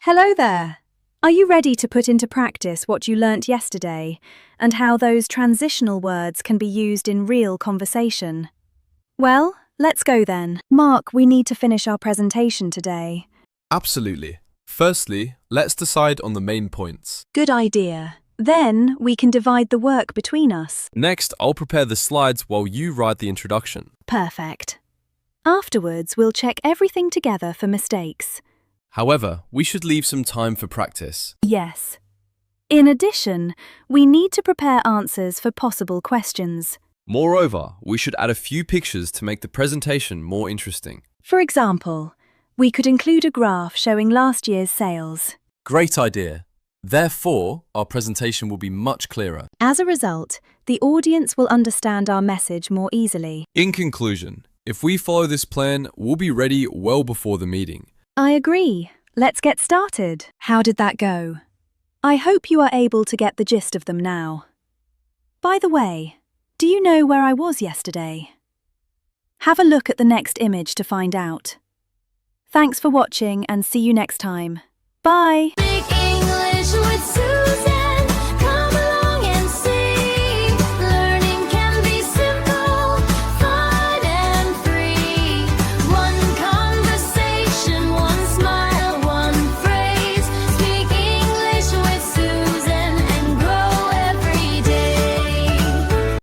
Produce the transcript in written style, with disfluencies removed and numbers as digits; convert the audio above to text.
Hello there. Are you ready to put into practice what you learnt yesterday and how those transitional words can be used in real conversation? Well, let's go then. Mark, we need to finish our presentation today. Absolutely. Firstly, let's decide on the main points. Good idea. Then we can divide the work between us. Next, I'll prepare the slides while you write the introduction. Perfect. Afterwards, we'll check everything together for mistakes. However, we should leave some time for practice. Yes. In addition, we need to prepare answers for possible questions. Moreover, we should add a few pictures to make the presentation more interesting. For example, we could include a graph showing last year's sales. Great idea. Therefore, our presentation will be much clearer. As a result, the audience will understand our message more easily. In conclusion, if we follow this plan, we'll be ready well before the meeting. I agree. Let's get started. How did that go? I hope you are able to get the gist of them now. By the way, do you know where I was yesterday? Have a look at the next image to find out. Thanks for watching and see you next time. Bye! Speak English with Susan.